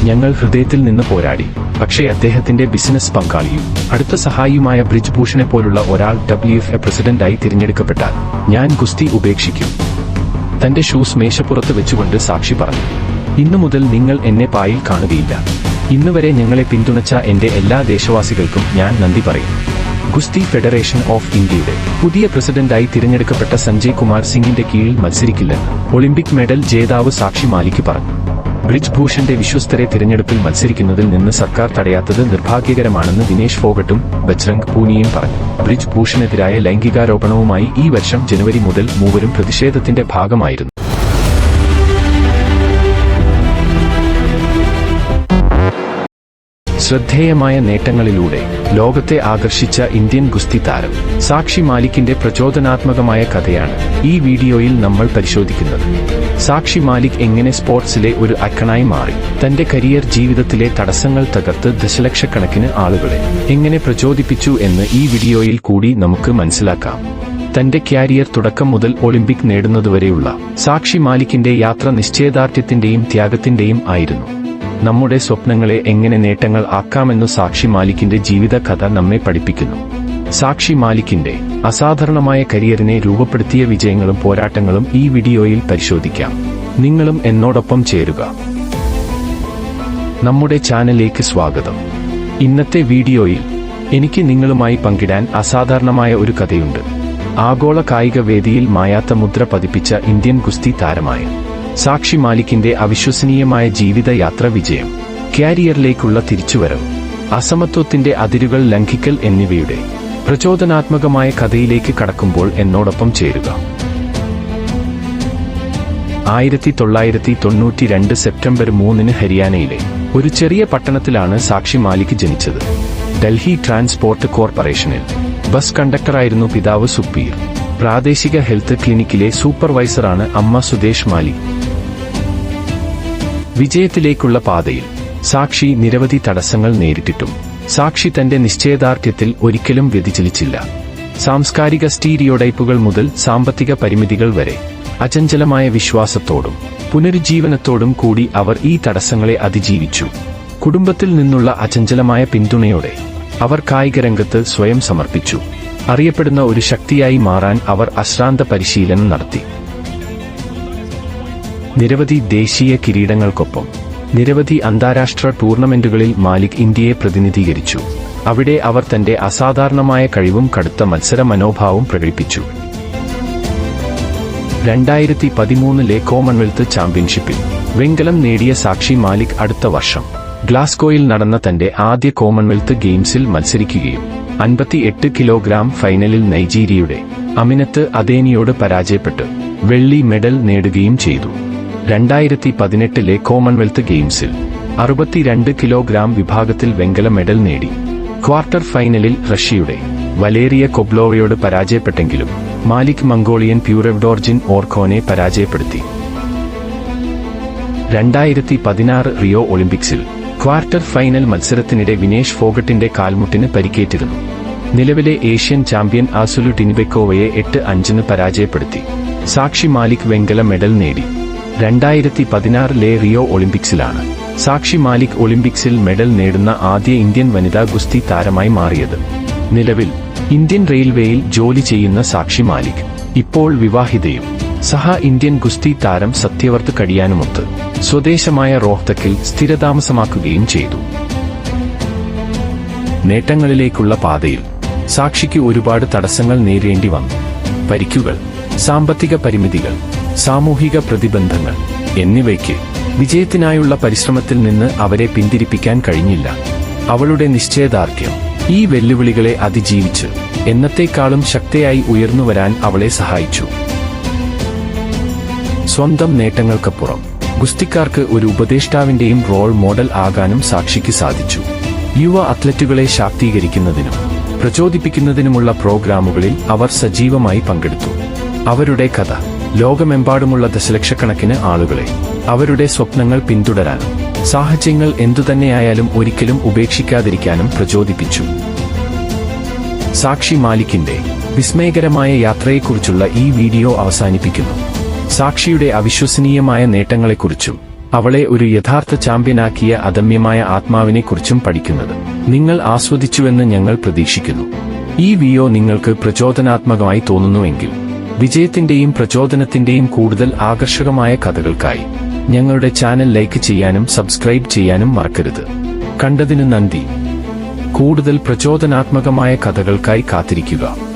ഞങ്ങൾ ഹൃദയത്തിൽ നിന്ന് പോരാടി. പക്ഷേ അദ്ദേഹത്തിന്റെ ബിസിനസ് പങ്കാളിയും അടുത്ത സഹായിയുമായ ബ്രിജ് ഭൂഷണെ പോലുള്ള ഒരാൾ WFA പ്രസിഡന്റായി തിരഞ്ഞെടുക്കപ്പെട്ടാൽ ഞാൻ ഗുസ്തി ഉപേക്ഷിക്കും. തന്റെ ഷൂസ് മേശപ്പുറത്ത് വെച്ചുകൊണ്ട് സാക്ഷി പറഞ്ഞു. ഇന്നു മുതൽ നിങ്ങൾ എന്നെ പായിൽ കാണുകയില്ല. ഇന്നുവരെ ഞങ്ങളെ പിന്തുണച്ച എന്റെ എല്ലാ ദേശവാസികൾക്കും ഞാൻ നന്ദി പറയും. ഗുസ്തി ഫെഡറേഷൻ ഓഫ് ഇന്ത്യയുടെ പുതിയ പ്രസിഡന്റായി തിരഞ്ഞെടുക്കപ്പെട്ട സഞ്ജയ് കുമാർ സിംഗിന്റെ കീഴിൽ മത്സരിക്കില്ലെന്ന് ഒളിമ്പിക് മെഡൽ ജേതാവ് സാക്ഷി മാലിക് പറഞ്ഞു. ബ്രിജ് ഭൂഷന്റെ വിശ്വസ്തരെ തിരഞ്ഞെടുപ്പിൽ മത്സരിക്കുന്നതിൽ നിന്ന് സർക്കാർ തടയാത്തത് നിർഭാഗ്യകരമാണെന്ന് വിനേഷ് ഫോഗട്ടും ബജ്രംഗ് പൂനിയയും പറഞ്ഞു. ബ്രിജ് ഭൂഷണെതിരായ ലൈംഗികാരോപണവുമായി ഈ വർഷം ജനുവരി മുതൽ മൂവരും പ്രതിഷേധത്തിന്റെ ഭാഗമായിരുന്നു. ശ്രദ്ധേയമായ നേട്ടങ്ങളിലൂടെ ലോകത്തെ ആകർഷിച്ച ഇന്ത്യൻ ഗുസ്തി താരം സാക്ഷി മാലിക്കിന്റെ പ്രചോദനാത്മകമായ കഥയാണ് ഈ വീഡിയോയിൽ നമ്മൾ പരിശോധിക്കുന്നത്. സാക്ഷി മാലിക് എങ്ങനെ സ്പോർട്സിലെ ഒരു ഐക്കണായി മാറി, തന്റെ കരിയർ ജീവിതത്തിലെ തടസ്സങ്ങൾ തകർത്ത് ദശലക്ഷക്കണക്കിന് ആളുകളെ എങ്ങനെ പ്രചോദിപ്പിച്ചു എന്ന് ഈ വീഡിയോയിൽ കൂടി നമുക്ക് മനസ്സിലാക്കാം. തന്റെ ക്യാരിയർ തുടക്കം മുതൽ ഒളിമ്പിക് നേടുന്നതുവരെയുള്ള സാക്ഷി മാലിക്കിന്റെ യാത്ര നിശ്ചയദാർഢ്യത്തിന്റെയും ത്യാഗത്തിന്റെയും ആയിരുന്നു. നമ്മുടെ സ്വപ്നങ്ങളെ എങ്ങനെ നേട്ടങ്ങൾ ആക്കാമെന്നു സാക്ഷി മാലിക്കിന്റെ ജീവിത കഥ നമ്മെ പഠിപ്പിക്കുന്നു. സാക്ഷി മാലിക്കിന്റെ അസാധാരണമായ കരിയറിനെ രൂപപ്പെടുത്തിയ വിജയങ്ങളും പോരാട്ടങ്ങളും ഈ വീഡിയോയിൽ പരിശോധിക്കാം. നിങ്ങളും എന്നോടൊപ്പം ചേരുക. നമ്മുടെ ചാനലിലേക്ക് സ്വാഗതം. ഇന്നത്തെ വീഡിയോയിൽ എനിക്ക് നിങ്ങളുമായി പങ്കിടാൻ അസാധാരണമായ ഒരു കഥയുണ്ട്. ആഗോള കായിക വേദിയിൽ മായാത്ത മുദ്ര പതിപ്പിച്ച ഇന്ത്യൻ ഗുസ്തി താരമായ സാക്ഷി മാലിക്കിന്റെ അവിശ്വസനീയമായ ജീവിതയാത്ര, വിജയം, ക്യാരിയറിലേക്കുള്ള തിരിച്ചുവരവ്, അസമത്വത്തിന്റെ അതിരുകൾ ലംഘിക്കൽ എന്നിവയുടെ പ്രചോദനാത്മകമായ കഥയിലേക്ക് കടക്കുമ്പോൾ എന്നോടൊപ്പം ചേരുക. 1992 സെപ്റ്റംബർ 3 ഹരിയാനയിലെ ഒരു ചെറിയ പട്ടണത്തിലാണ് സാക്ഷി മാലിക് ജനിച്ചത്. ഡൽഹി ട്രാൻസ്പോർട്ട് കോർപ്പറേഷനിൽ ബസ് കണ്ടക്ടറായിരുന്നു പിതാവ് സുപ്പീർ. പ്രാദേശിക ഹെൽത്ത് ക്ലിനിക്കിലെ സൂപ്പർവൈസറാണ് അമ്മ സുദേശ് മാലിക്. വിജയത്തിലേക്കുള്ള പാതയിൽ സാക്ഷി നിരവധി തടസ്സങ്ങൾ നേരിട്ടിട്ടും സാക്ഷി തന്റെ നിശ്ചയദാർഢ്യത്തിൽ ഒരിക്കലും വ്യതിചലിച്ചില്ല. സാംസ്കാരിക സ്റ്റീരിയോടൈപ്പുകൾ മുതൽ സാമ്പത്തിക പരിമിതികൾ വരെ അചഞ്ചലമായ വിശ്വാസത്തോടും പുനരുജ്ജീവനത്തോടും കൂടി അവർ ഈ തടസ്സങ്ങളെ അതിജീവിച്ചു. കുടുംബത്തിൽ നിന്നുള്ള അചഞ്ചലമായ പിന്തുണയോടെ അവർ കായികരംഗത്ത് സ്വയം സമർപ്പിച്ചു. അറിയപ്പെടുന്ന ഒരു ശക്തിയായി മാറാൻ അവർ അശ്രാന്ത പരിശീലനം നടത്തി. നിരവധി ദേശീയ കിരീടങ്ങൾക്കൊപ്പം നിരവധി അന്താരാഷ്ട്ര ടൂർണമെന്റുകളിൽ മാലിക് ഇന്ത്യയെ പ്രതിനിധീകരിച്ചു. അവിടെ അവർ തന്റെ അസാധാരണമായ കഴിവും കടുത്ത മത്സര മനോഭാവവും പ്രകടിപ്പിച്ചു. 2013 കോമൺവെൽത്ത് ചാമ്പ്യൻഷിപ്പിൽ വെങ്കലം നേടിയ സാക്ഷി മാലിക് അടുത്ത വർഷം ഗ്ലാസ്ഗോയിൽ നടന്ന തന്റെ ആദ്യ കോമൺവെൽത്ത് ഗെയിംസിൽ മത്സരിക്കുകയും 58 കിലോഗ്രാം ഫൈനലിൽ നൈജീരിയയുടെ അമിനത്ത് അദേനിയോട് പരാജയപ്പെട്ട് വെള്ളി മെഡൽ നേടുകയും ചെയ്തു. 2018 കോമൺവെൽത്ത് ഗെയിംസിൽ 62 കിലോഗ്രാം വിഭാഗത്തിൽ വെങ്കല മെഡൽ നേടി. ക്വാർട്ടർ ഫൈനലിൽ റഷ്യയുടെ വലേറിയ കൊബ്ലോവയോട് പരാജയപ്പെട്ടെങ്കിലും മാലിക് മംഗോളിയൻ പ്യൂറെവ്ഡോർജിൻ ഓർഖോനെ പരാജയപ്പെടുത്തി. 2016 റിയോ ഒളിമ്പിക്സിൽ ക്വാർട്ടർ ഫൈനൽ മത്സരത്തിനിടെ വിനേഷ് ഫോഗട്ടിന്റെ കാൽമുട്ടിന് പരിക്കേറ്റിരുന്നു. നിലവിലെ ഏഷ്യൻ ചാമ്പ്യൻ ആസുലു ടിനിബെക്കോവയെ 8-5 പരാജയപ്പെടുത്തി സാക്ഷി മാലിക് വെങ്കല മെഡൽ നേടി. 2016 റിയോ ഒളിമ്പിക്സിലാണ് സാക്ഷി മാലിക് ഒളിമ്പിക്സിൽ മെഡൽ നേടുന്ന ആദ്യ ഇന്ത്യൻ വനിതാ ഗുസ്തി താരമായി മാറിയത്. നിലവിൽ ഇന്ത്യൻ റെയിൽവേയിൽ ജോലി ചെയ്യുന്ന സാക്ഷി മാലിക് ഇപ്പോൾ വിവാഹിതയും സഹ ഇന്ത്യൻ ഗുസ്തി താരം സത്യവർത്ത് കടിയാനുമൊത്ത് സ്വദേശമായ റോഹ്തക്കിൽ സ്ഥിരതാമസമാക്കുകയും ചെയ്തു. നേട്ടങ്ങളിലേക്കുള്ള പാതയിൽ സാക്ഷിക്ക് ഒരുപാട് തടസ്സങ്ങൾ നേരിടേണ്ടി വന്നു. പരിക്കുകൾ, സാമ്പത്തിക പരിമിതികൾ, സാമൂഹിക പ്രതിബന്ധങ്ങൾ എന്നിവയ്ക്ക് വിജയത്തിനായുള്ള പരിശ്രമത്തിൽ നിന്ന് അവരെ പിന്തിരിപ്പിക്കാൻ കഴിഞ്ഞില്ല. അവളുടെ നിശ്ചയദാർഢ്യം ഈ വെല്ലുവിളികളെ അതിജീവിച്ച് എന്നത്തേക്കാളും ശക്തിയായി ഉയർന്നുവരാൻ അവളെ സഹായിച്ചു. സ്വന്തം നേട്ടങ്ങൾക്കപ്പുറം ഗുസ്തിക്കാർക്ക് ഒരു ഉപദേഷ്ടാവിന്റെയും റോൾ മോഡൽ ആകാനും സാക്ഷിക്ക് സാധിച്ചു. യുവ അത്ലറ്റുകളെ ശാക്തീകരിക്കുന്നതിനും പ്രചോദിപ്പിക്കുന്നതിനുമുള്ള പ്രോഗ്രാമുകളിൽ അവർ സജീവമായി പങ്കെടുത്തു. അവരുടെ കഥ ലോകമെമ്പാടുമുള്ള ദശലക്ഷക്കണക്കിന് ആളുകളെ അവരുടെ സ്വപ്നങ്ങൾ പിന്തുടരാനും സാഹചര്യങ്ങൾ എന്തുതന്നെയായാലും ഒരിക്കലും ഉപേക്ഷിക്കാതിരിക്കാനും പ്രചോദിപ്പിച്ചു. സാക്ഷി മാലിക്കിന്റെ വിസ്മയകരമായ യാത്രയെക്കുറിച്ചുള്ള ഈ വീഡിയോ അവസാനിപ്പിക്കുന്നു. സാക്ഷിയുടെ അവിശ്വസനീയമായ നേട്ടങ്ങളെക്കുറിച്ചും അവളെ ഒരു യഥാർത്ഥ ചാമ്പ്യനാക്കിയ അദമ്യമായ ആത്മാവിനെക്കുറിച്ചും പഠിക്കുന്നത്. നിങ്ങൾ ആസ്വദിച്ചുവെന്ന് ഞങ്ങൾ പ്രതീക്ഷിക്കുന്നു. ഈ വീഡിയോ നിങ്ങൾക്ക് പ്രചോദനാത്മകമായി തോന്നുന്നുവെങ്കിൽ വിജയത്തിന്റെയും പ്രചോദനത്തിന്റെയും കൂടുതൽ ആകർഷകമായ കഥകൾക്കായി ഞങ്ങളുടെ ചാനൽ ലൈക്ക് ചെയ്യാനും സബ്സ്ക്രൈബ് ചെയ്യാനും മറക്കരുത്. കണ്ടതിന് നന്ദി. കൂടുതൽ പ്രചോദനാത്മകമായ കഥകൾക്കായി കാത്തിരിക്കുക.